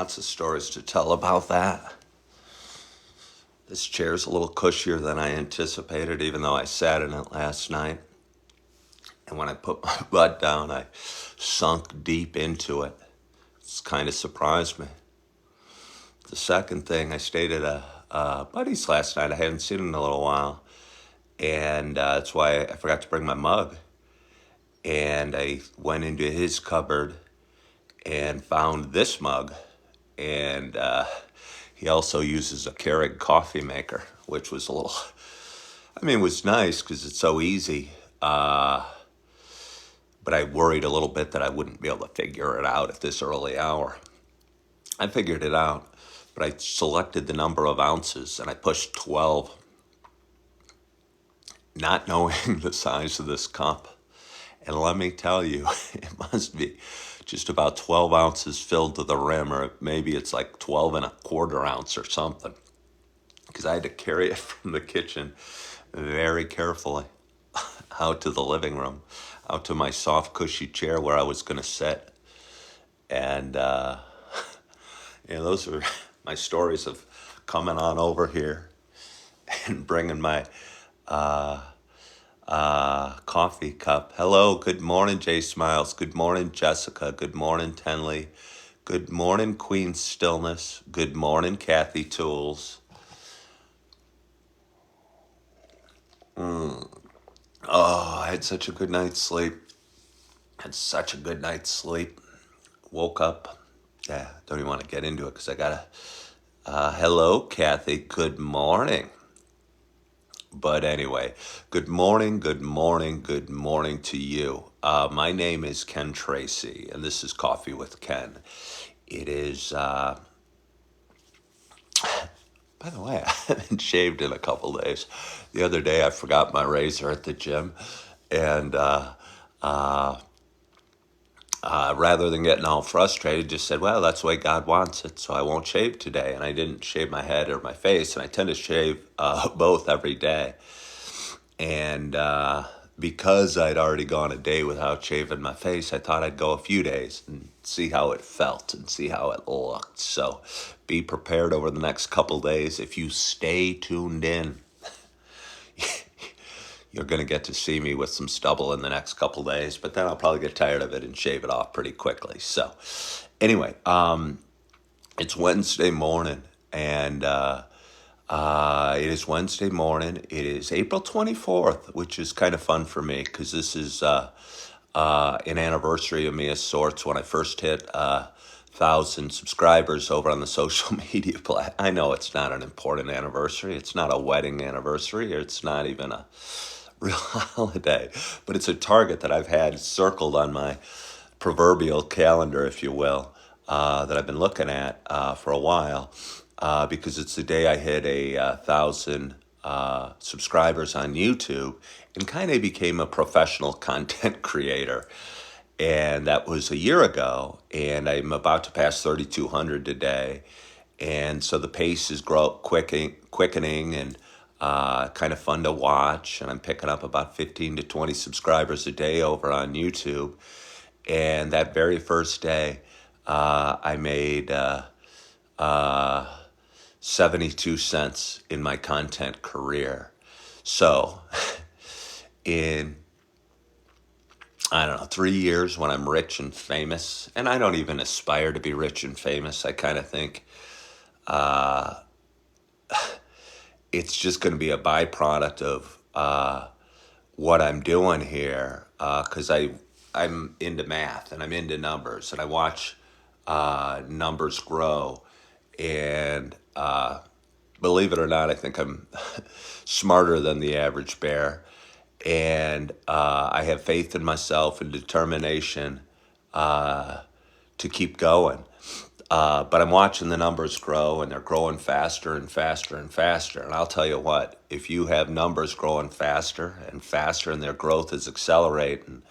lots of stories to tell about that. This chair's a little cushier than I anticipated, even though I sat in it last night. And when I put my butt down, I sunk deep into it. It's kind of surprised me. The second thing, I stayed at a buddy's last night. I hadn't seen him in a little while. And that's why I forgot to bring my mug. And I went into his cupboard and found this mug. And he also uses a Keurig coffee maker, which was it was nice because it's so easy. But I worried a little bit that I wouldn't be able to figure it out at this early hour. I figured it out, but I selected the number of ounces and I pushed 12, not knowing the size of this cup. And let me tell you, it must be just about 12 ounces filled to the rim, or maybe it's like 12 and a quarter ounce or something. Because I had to carry it from the kitchen very carefully out to the living room, out to my soft, cushy chair where I was going to sit. And, those are my stories of coming on over here and bringing my coffee cup. Hello, good morning, Jay Smiles. Good morning, Jessica. Good morning, Tenley. Good morning, Queen Stillness. Good morning, Kathy Tools. Oh, I had such a good night's sleep. Woke up. Yeah, don't even want to get into it because I gotta. Hello, Kathy. Good morning. But anyway, good morning to you. My name is Ken Tracy, and this is Coffee with Ken. It is, by the way, I haven't shaved in a couple days. The other day I forgot my razor at the gym, and rather than getting all frustrated, just said, well, that's the way God wants it, so I won't shave today. And I didn't shave my head or my face, and I tend to shave both every day. And because I'd already gone a day without shaving my face, I thought I'd go a few days and see how it felt and see how it looked. So be prepared over the next couple days. If you stay tuned in, you're going to get to see me with some stubble in the next couple days, but then I'll probably get tired of it and shave it off pretty quickly. So anyway, it's Wednesday morning, and it is Wednesday morning. It is April 24th, which is kind of fun for me because this is an anniversary of me of sorts when I first hit 1,000 subscribers over on the social media platform. I know it's not an important anniversary. It's not a wedding anniversary. It's not even a real holiday, but it's a target that I've had circled on my proverbial calendar, if you will, that I've been looking at for a while, because it's the day I hit 1,000 subscribers on YouTube and kind of became a professional content creator. And that was a year ago, and I'm about to pass 3,200 today. And so the pace is quickening and kind of fun to watch. And I'm picking up about 15 to 20 subscribers a day over on YouTube. And that very first day, I made 72 cents in my content career. So in, I don't know, 3 years when I'm rich and famous, and I don't even aspire to be rich and famous. I kind of think it's just going to be a byproduct of what I'm doing here, because I'm into math and I'm into numbers, and I watch numbers grow. And believe it or not, I think I'm smarter than the average bear. And I have faith in myself and determination to keep going. But I'm watching the numbers grow, and they're growing faster and faster and faster. And I'll tell you what, if you have numbers growing faster and faster and their growth is accelerating,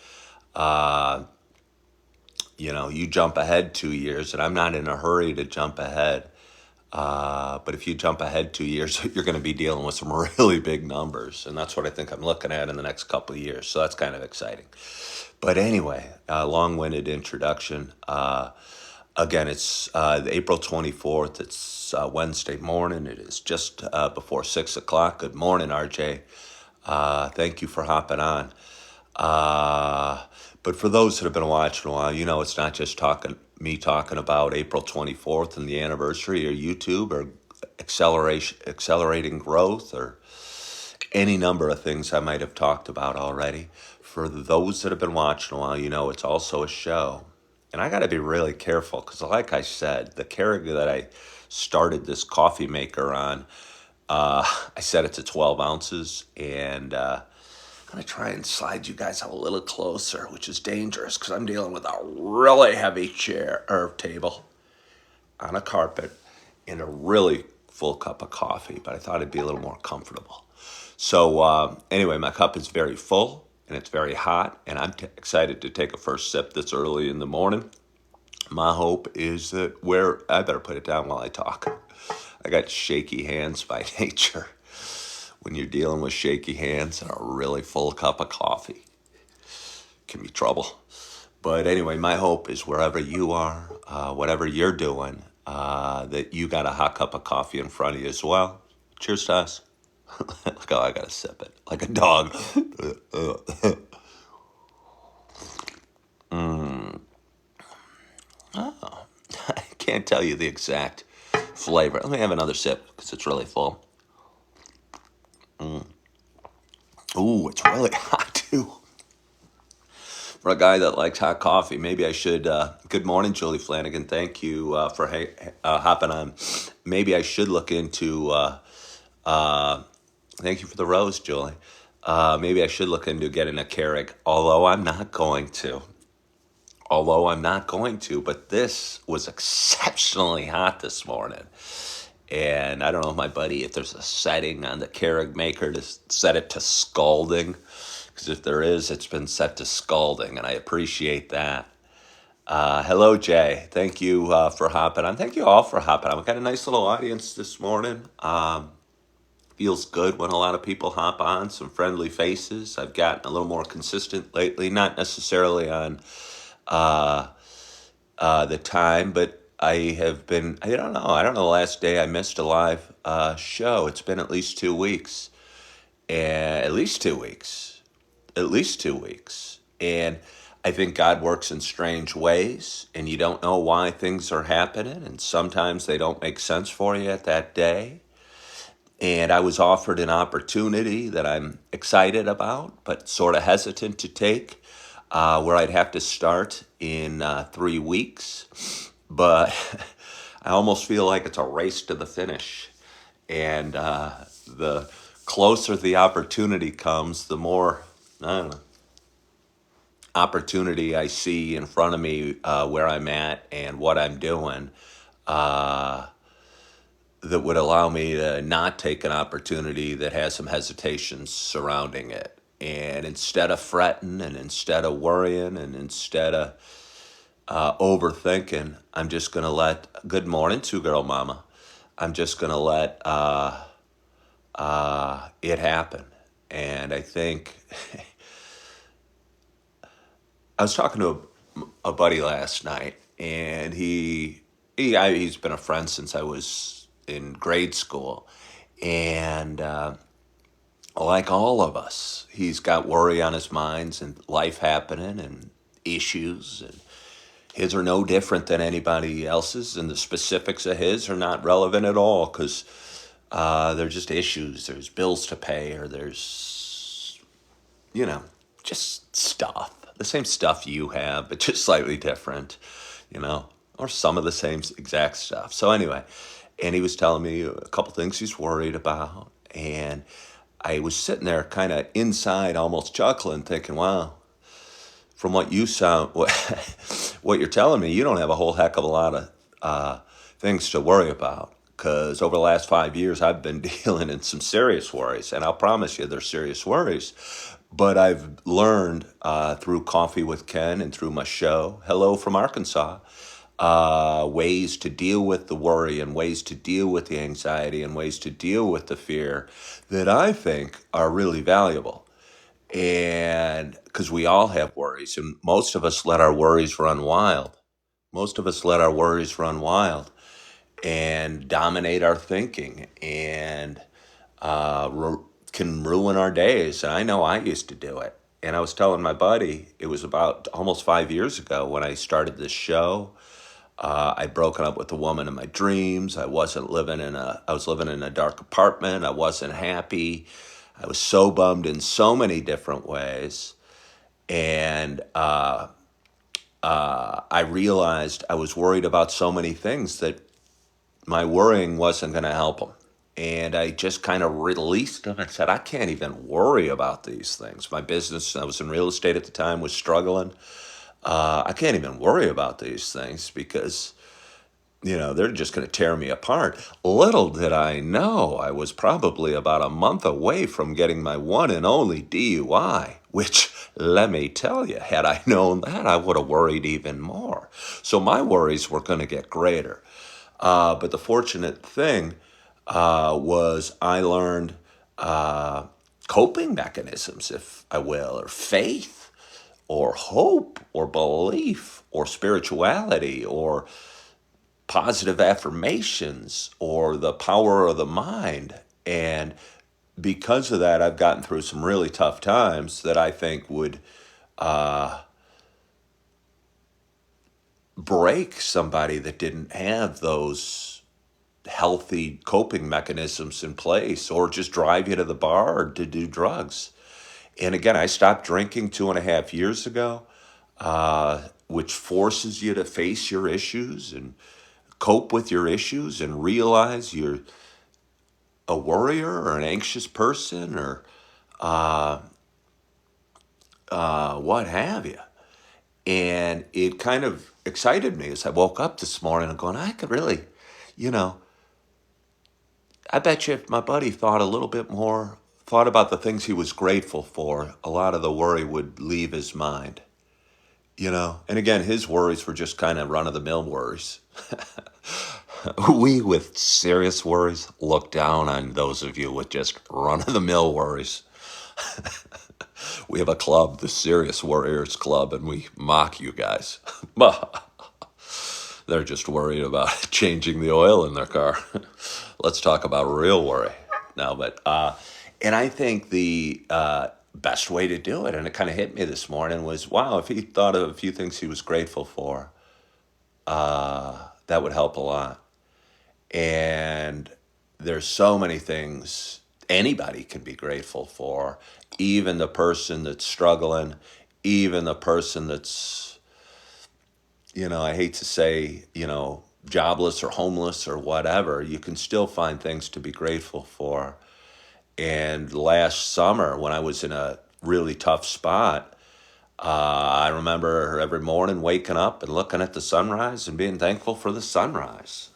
you jump ahead 2 years, and I'm not in a hurry to jump ahead. But if you jump ahead 2 years, you're going to be dealing with some really big numbers. And that's what I think I'm looking at in the next couple of years. So that's kind of exciting. But anyway, long-winded introduction. Again, it's April 24th. It's Wednesday morning. It is just before 6 o'clock. Good morning, RJ. Thank you for hopping on. Uh, but for those that have been watching a while, you know it's not just talking about April 24th and the anniversary or YouTube or accelerating growth or any number of things I might have talked about already. For those that have been watching a while, you know it's also a show. And I got to be really careful because, like I said, the Keurig that I started this coffee maker on, I set it to 12 ounces. And I'm going to try and slide you guys a little closer, which is dangerous because I'm dealing with a really heavy chair or table on a carpet and a really full cup of coffee. But I thought it'd be a little more comfortable. So anyway, my cup is very full and it's very hot, and I'm excited to take a first sip this early in the morning. My hope is that I better put it down while I talk. I got shaky hands by nature. When you're dealing with shaky hands and a really full cup of coffee, can be trouble. But anyway, my hope is wherever you are, whatever you're doing, that you got a hot cup of coffee in front of you as well. Cheers to us. Look how I gotta sip it like a dog. I can't tell you the exact flavor. Let me have another sip because it's really full. Ooh, it's really hot too. For a guy that likes hot coffee, maybe I should. Good morning, Julie Flanagan. Thank you for hopping on. Maybe I should look into. Thank you for the rose, Julie. Maybe I should look into getting a Keurig, although I'm not going to. But this was exceptionally hot this morning. And I don't know, my buddy, if there's a setting on the Keurig maker to set it to scalding. Because if there is, it's been set to scalding, and I appreciate that. Hello, Jay. Thank you for hopping on. Thank you all for hopping on. We've got a nice little audience this morning. Feels good when a lot of people hop on, some friendly faces. I've gotten a little more consistent lately, not necessarily on the time, but I have been, I don't know the last day I missed a live show. It's been at least 2 weeks. And at least 2 weeks. And I think God works in strange ways, and you don't know why things are happening, and sometimes they don't make sense for you at that day. And I was offered an opportunity that I'm excited about, but sort of hesitant to take, where I'd have to start in 3 weeks. But I almost feel like it's a race to the finish. And the closer the opportunity comes, the more, I don't know, opportunity I see in front of me where I'm at and what I'm doing that would allow me to not take an opportunity that has some hesitations surrounding it. And instead of fretting and instead of worrying and instead of overthinking, I'm just going to good morning, two girl mama. I'm just going to let it happen. And I think I was talking to a buddy last night, and he's been a friend since I was in grade school, and like all of us, he's got worry on his minds and life happening and issues, and his are no different than anybody else's, and the specifics of his are not relevant at all because they're just issues. There's bills to pay, or there's, just stuff. The same stuff you have, but just slightly different, or some of the same exact stuff. So anyway, and he was telling me a couple things he's worried about. And I was sitting there kind of inside almost chuckling, thinking, wow, from what you sound, what you're telling me, you don't have a whole heck of a lot of things to worry about. Because over the last 5 years, I've been dealing in some serious worries. And I'll promise you, they're serious worries. But I've learned through Coffee with Ken and through my show, Hello from Arkansas, ways to deal with the worry and ways to deal with the anxiety and ways to deal with the fear that I think are really valuable. And because we all have worries, and most of us let our worries run wild. Most of us let our worries run wild and dominate our thinking and can ruin our days. And I know I used to do it. And I was telling my buddy, it was about almost 5 years ago when I started this show. I'd broken up with the woman of my dreams. I was living in a dark apartment. I wasn't happy. I was so bummed in so many different ways. And I realized I was worried about so many things that my worrying wasn't going to help them. And I just kind of released them and said, I can't even worry about these things. My business, I was in real estate at the time, was struggling. I can't even worry about these things because, they're just going to tear me apart. Little did I know I was probably about a month away from getting my one and only DUI, which, let me tell you, had I known that, I would have worried even more. So my worries were going to get greater. But the fortunate thing was I learned coping mechanisms, if I will, or faith, or hope, or belief, or spirituality, or positive affirmations, or the power of the mind. And because of that, I've gotten through some really tough times that I think would break somebody that didn't have those healthy coping mechanisms in place, or just drive you to the bar or to do drugs. And again, I stopped drinking 2.5 years ago, which forces you to face your issues and cope with your issues and realize you're a worrier or an anxious person or what have you. And it kind of excited me as I woke up this morning and going, I could really, you know, I bet you if my buddy thought a little bit more, thought about the things he was grateful for, a lot of the worry would leave his mind, And again, his worries were just kind of run of the mill worries. We with serious worries look down on those of you with just run of the mill worries. We have a club, the Serious Warriors Club, and we mock you guys. They're just worried about changing the oil in their car. Let's talk about real worry now. And I think the best way to do it, and it kind of hit me this morning, was wow, if he thought of a few things he was grateful for, that would help a lot. And there's so many things anybody can be grateful for, even the person that's struggling, even the person that's, I hate to say, jobless or homeless or whatever, you can still find things to be grateful for. And last summer, when I was in a really tough spot, I remember every morning waking up and looking at the sunrise and being thankful for the sunrise.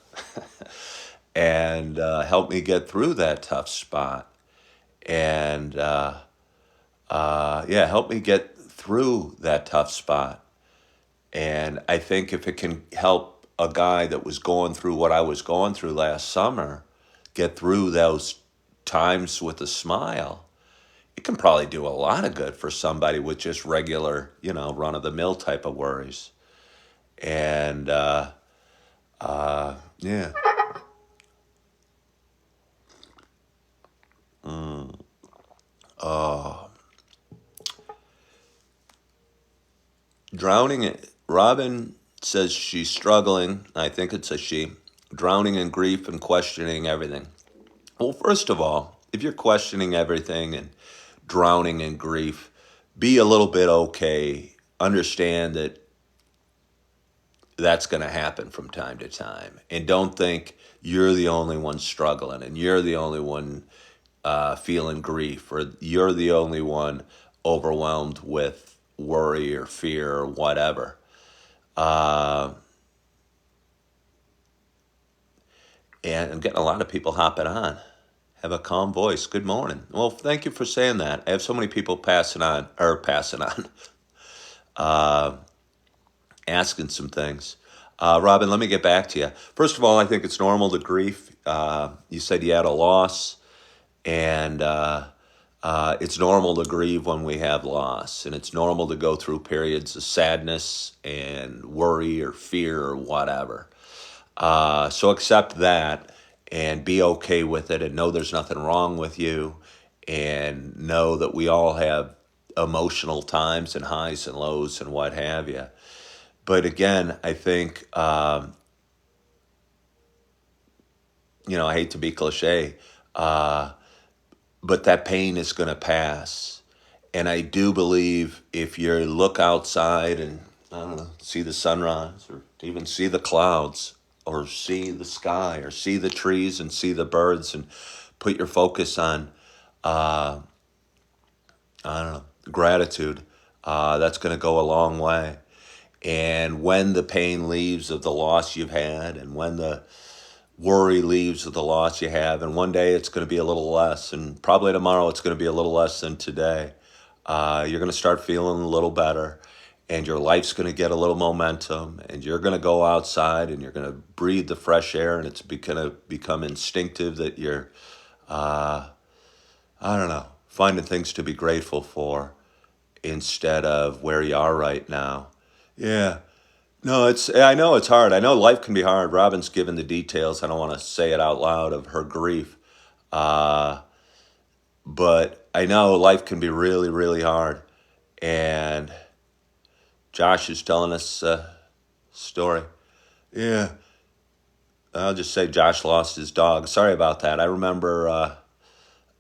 And helped me get through that tough spot. And helped me get through that tough spot. And I think if it can help a guy that was going through what I was going through last summer get through those times with a smile, it can probably do a lot of good for somebody with just regular, run of the mill type of worries. And yeah. Drowning, Robin says she's struggling. I think it's a she. Drowning in grief and questioning everything. Well, first of all, if you're questioning everything and drowning in grief, be a little bit okay. Understand that that's going to happen from time to time. And don't think you're the only one struggling and you're the only one feeling grief or you're the only one overwhelmed with worry or fear or whatever. And I'm getting a lot of people hopping on. Have a calm voice. Good morning. Well, thank you for saying that. I have so many people passing on, asking some things. Robin, let me get back to you. First of all, I think it's normal to grieve. You said you had a loss, and It's normal to grieve when we have loss, and it's normal to go through periods of sadness and worry or fear or whatever. So accept that and be okay with it, and know there's nothing wrong with you, and know that we all have emotional times and highs and lows and what have you. But again, I think, I hate to be cliche, uh, but that pain is going to pass. And I do believe if you look outside and, I don't know, see the sunrise or even see the clouds or see the sky or see the trees and see the birds and put your focus on, I don't know, gratitude, that's going to go a long way. And when the pain leaves of the loss you've had, and when the worry leaves of the loss you have, and one day it's going to be a little less, and probably tomorrow it's going to be a little less than today, you're going to start feeling a little better, and your life's going to get a little momentum, and you're going to go outside and you're going to breathe the fresh air, and it's going to become instinctive that you're, I don't know, finding things to be grateful for instead of where you are right now. Yeah. No, I know it's hard. I know life can be hard. Robin's given the details. I don't want to say it out loud of her grief. Uh, but I know life can be really, really hard. And Josh is telling us a story. Yeah. I'll just say Josh lost his dog. Sorry about that. I remember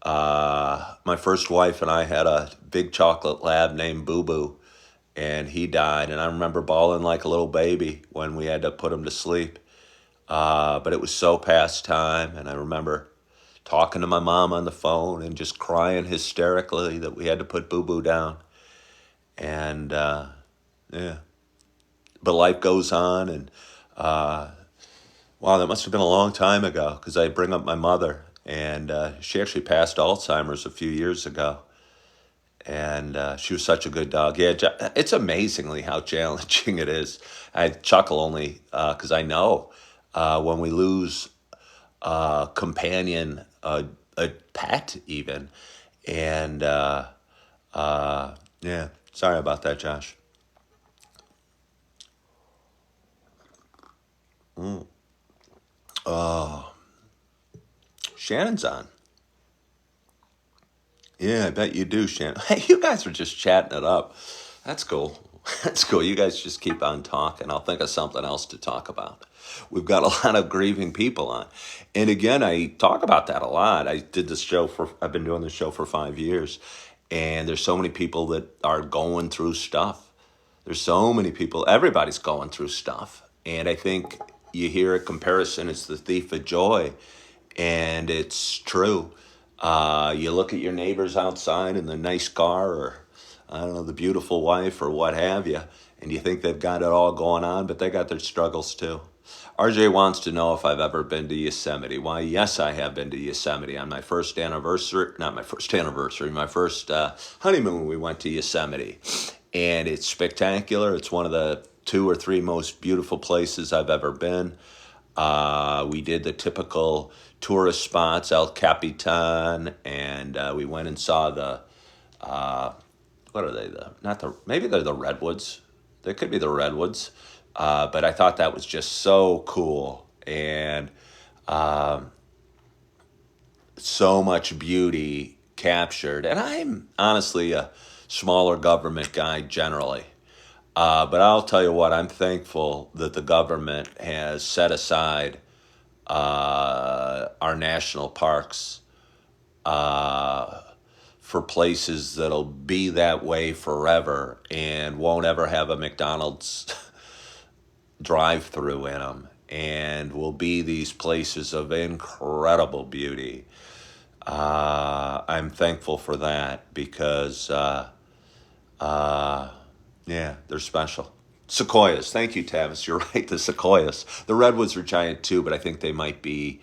my first wife and I had a big chocolate lab named Boo Boo, and he died. And I remember bawling like a little baby when we had to put him to sleep. But it was so past time, and I remember talking to my mom on the phone and just crying hysterically that we had to put Boo Boo down. And yeah, but life goes on, and wow, that must have been a long time ago because I bring up my mother, and she actually passed Alzheimer's a few years ago. And she was such a good dog. Yeah, it's amazingly how challenging it is. I chuckle only because I know when we lose a companion, a pet, even, and yeah. Sorry about that, Josh. Shannon's on. Yeah, I bet you do, Shannon. Hey, you guys are just chatting it up. That's cool. That's cool. You guys just keep on talking. I'll think of something else to talk about. We've got a lot of grieving people on. And again, I talk about that a lot. I've been doing this show for 5 years. And there's so many people that are going through stuff. There's so many people, everybody's going through stuff. And I think you hear a comparison, it's the thief of joy. And it's true. You look at your neighbors outside in the nice car, or I don't know, the beautiful wife, or what have you, and you think they've got it all going on, but they got their struggles too. RJ wants to know if I've ever been to Yosemite. Why, yes, I have been to Yosemite on my first anniversary, not my first anniversary, my first honeymoon. We went to Yosemite, and it's spectacular. It's one of the two or three most beautiful places I've ever been. We did the typical tourist spots, El Capitan, and we went and saw the, what are they? Maybe they're the redwoods. They could be the redwoods. But I thought that was just so cool, and so much beauty captured. And I'm honestly a smaller government guy generally. But I'll tell you what, I'm thankful that the government has set aside our national parks for places that'll be that way forever and won't ever have a McDonald's drive through in them, and will be these places of incredible beauty. I'm thankful for that because, yeah, they're special. Sequoias. Thank you, Tavis. You're right. The sequoias. The redwoods are giant too, but I think they might be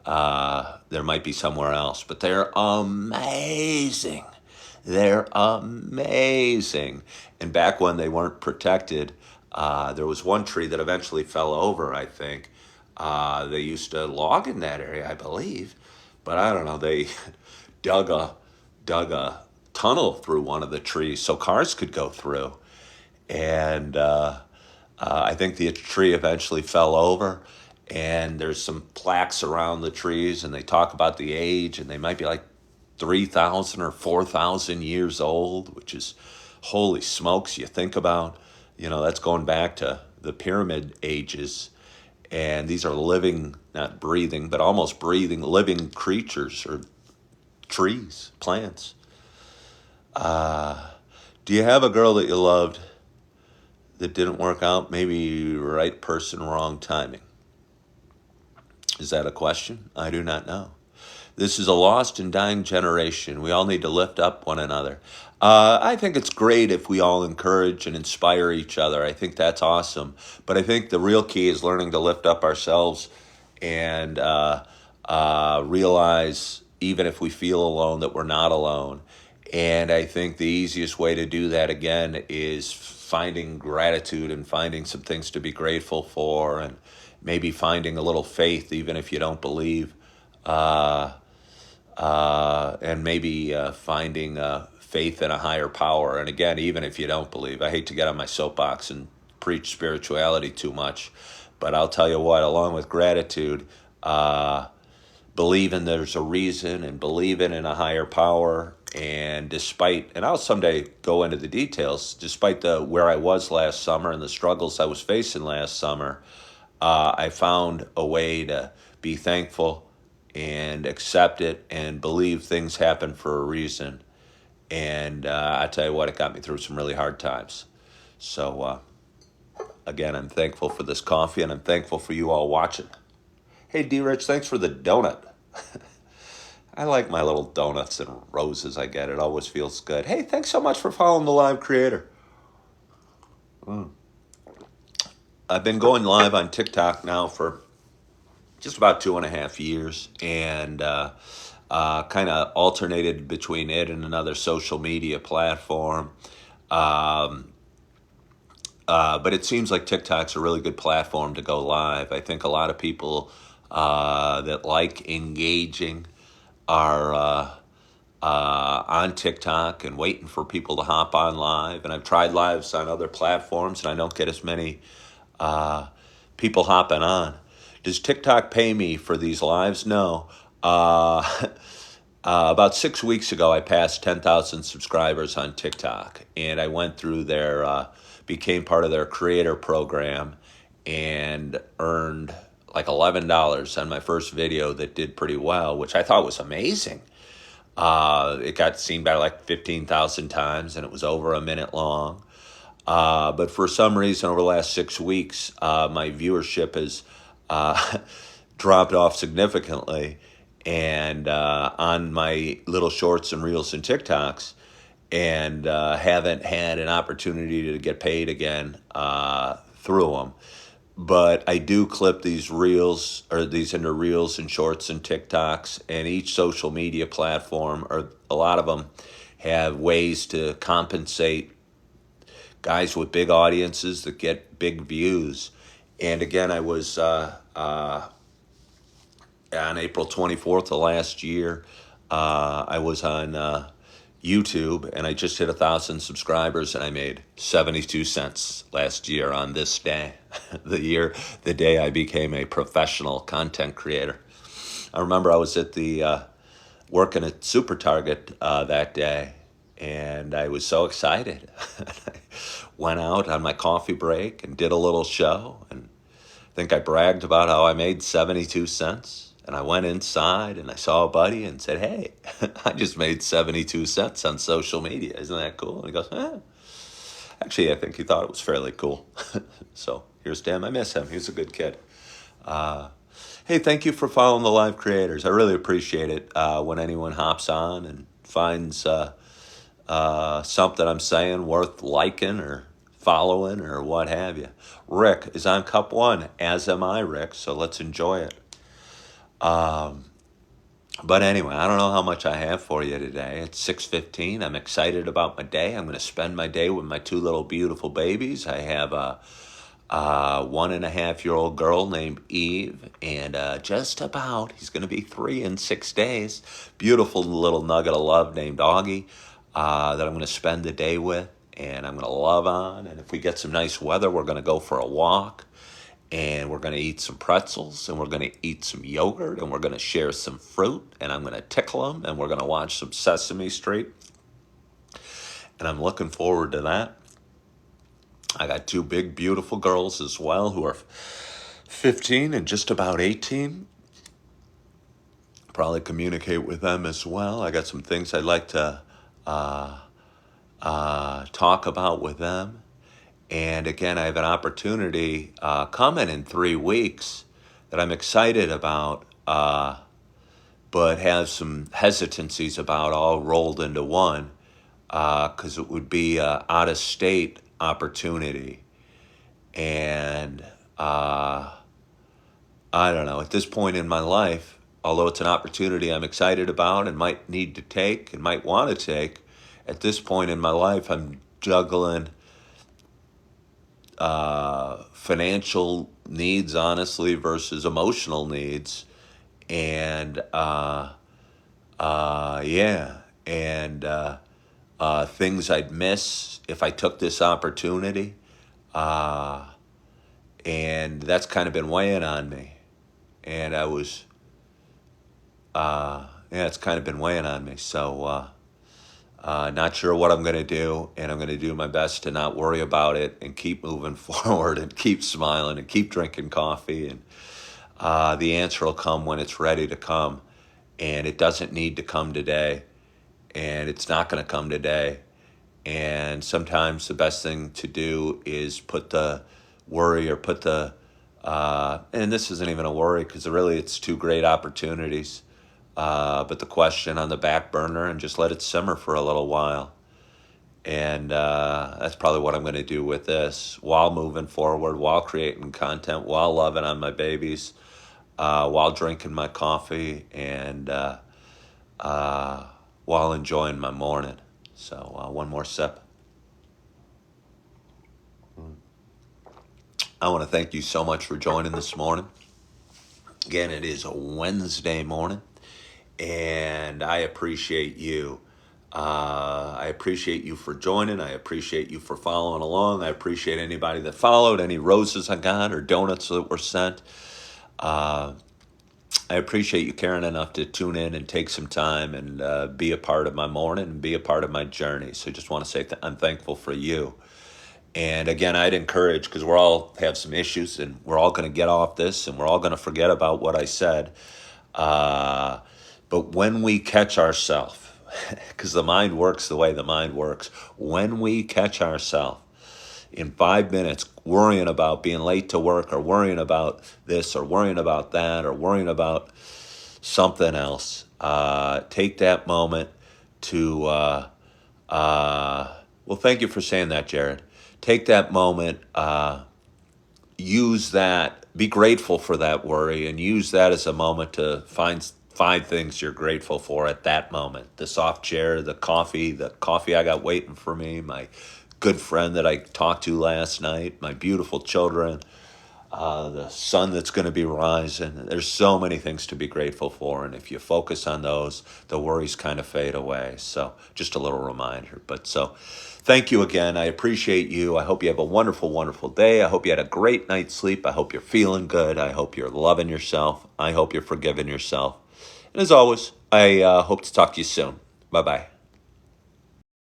there might be somewhere else. But they're amazing. They're amazing. And back when they weren't protected, there was one tree that eventually fell over. I think they used to log in that area, I believe, but I don't know. They dug a dug a tunnel through one of the trees so cars could go through. And I think the tree eventually fell over. And there's some plaques around the trees, and they talk about the age, and they might be like 3,000 or 4,000 years old, which is holy smokes. You think about, that's going back to the pyramid ages. And these are living, not breathing, but almost breathing, living creatures or trees, plants. Do you have a girl that you loved that didn't work out? Maybe right person, wrong timing. Is that a question? I do not know. This is a lost and dying generation. We all need to lift up one another. I think it's great if we all encourage and inspire each other. I think that's awesome. But I think the real key is learning to lift up ourselves and realize, even if we feel alone, that we're not alone. And I think the easiest way to do that, again, is finding gratitude and finding some things to be grateful for, and maybe finding a little faith, even if you don't believe. And maybe finding faith in a higher power. And again, even if you don't believe, I hate to get on my soapbox and preach spirituality too much, but I'll tell you what, along with gratitude, believing there's a reason and believing in a higher power. And and I'll someday go into the details, despite where I was last summer and the struggles I was facing last summer, I found a way to be thankful and accept it and believe things happen for a reason. And I tell you what, it got me through some really hard times. So again, I'm thankful for this coffee, and I'm thankful for you all watching. Hey, D. Rich, thanks for the donut. I like my little donuts and roses I get. It always feels good. Hey, thanks so much for following the live creator. I've been going live on TikTok now for just about 2.5 years, and kind of alternated between it and another social media platform. But it seems like TikTok's a really good platform to go live. I think a lot of people that like engaging are on TikTok and waiting for people to hop on live. And I've tried lives on other platforms, and I don't get as many people hopping on. Does TikTok pay me for these lives? No. About 6 weeks ago, I passed 10,000 subscribers on TikTok, and I went through became part of their creator program, and earned like $11 on my first video that did pretty well, which I thought was amazing. It got seen by like 15,000 times, and it was over a minute long. But for some reason, over the last 6 weeks, my viewership has dropped off significantly, and on my little shorts and reels and TikToks, and haven't had an opportunity to get paid again through them. But I do clip these reels, or these into reels and shorts and TikToks, and each social media platform, or a lot of them, have ways to compensate guys with big audiences that get big views. And again, I was on April 24th of last year, I was on YouTube, and I just hit 1,000 subscribers, and I made 72 cents last year on this day, the day I became a professional content creator. I remember I was at working at Super Target that day, and I was so excited. I went out on my coffee break and did a little show, and I think I bragged about how I made 72 cents. And I went inside, and I saw a buddy and said, "Hey, I just made 72 cents on social media. Isn't that cool?" And he goes, "Eh." Actually, I think he thought it was fairly cool. So here's Tim. I miss him. He was a good kid. Hey, thank you for following the live creators. I really appreciate it when anyone hops on and finds something I'm saying worth liking or following or what have you. Rick is on cup one, as am I, Rick, so let's enjoy it. But anyway, I don't know how much I have for you today. It's 6:15. I'm excited about my day. I'm going to spend my day with my two little beautiful babies. I have 1.5-year-old girl named Eve, and he's going to be 3 in 6 days. Beautiful little nugget of love named Augie that I'm going to spend the day with, and I'm going to love on. And if we get some nice weather, we're going to go for a walk, and we're going to eat some pretzels, and we're going to eat some yogurt, and we're going to share some fruit, and I'm going to tickle them, and we're going to watch some Sesame Street. And I'm looking forward to that. I got 2 big, beautiful girls as well who are 15 and just about 18. Probably communicate with them as well. I got some things I'd like to talk about with them. And again, I have an opportunity coming in 3 weeks that I'm excited about, but have some hesitancies about all rolled into one, because it would be an out-of-state opportunity. And I don't know, at this point in my life, although it's an opportunity I'm excited about and might need to take and might want to take, at this point in my life, I'm juggling financial needs, honestly, versus emotional needs. And yeah, and things I'd miss if I took this opportunity. And that's kind of been weighing on me. And it's kind of been weighing on me. So, not sure what I'm going to do. And I'm going to do my best to not worry about it and keep moving forward and keep smiling and keep drinking coffee. And the answer will come when it's ready to come. And it doesn't need to come today. And it's not going to come today. And sometimes the best thing to do is put the worry or put the, and this isn't even a worry because really it's 2 great opportunities, but the question on the back burner and just let it simmer for a little while. And that's probably what I'm going to do with this while moving forward, while creating content, while loving on my babies, while drinking my coffee, and while enjoying my morning. So one more sip. I want to thank you so much for joining this morning. Again, it is a Wednesday morning, and I appreciate you. I appreciate you for joining. I appreciate you for following along. I appreciate anybody that followed, any roses I got or donuts that were sent. I appreciate you caring enough to tune in and take some time and be a part of my morning and be a part of my journey. So just want to say I'm thankful for you. And again, I'd encourage, because we're all have some issues and we're all going to get off this and we're all going to forget about what I said. But when we catch ourselves, because the mind works the way the mind works, when we catch ourselves in 5 minutes worrying about being late to work or worrying about this or worrying about that or worrying about something else, take that moment to, well, thank you for saying that, Jared. Take that moment, use that, be grateful for that worry, and use that as a moment to find 5 things you're grateful for at that moment. The soft chair, the coffee I got waiting for me, my good friend that I talked to last night, my beautiful children, the sun that's going to be rising. There's so many things to be grateful for, and if you focus on those, the worries kind of fade away. So just a little reminder. But so thank you again. I appreciate you. I hope you have a wonderful, wonderful day. I hope you had a great night's sleep. I hope you're feeling good. I hope you're loving yourself. I hope you're forgiving yourself. And as always, I hope to talk to you soon. Bye-bye.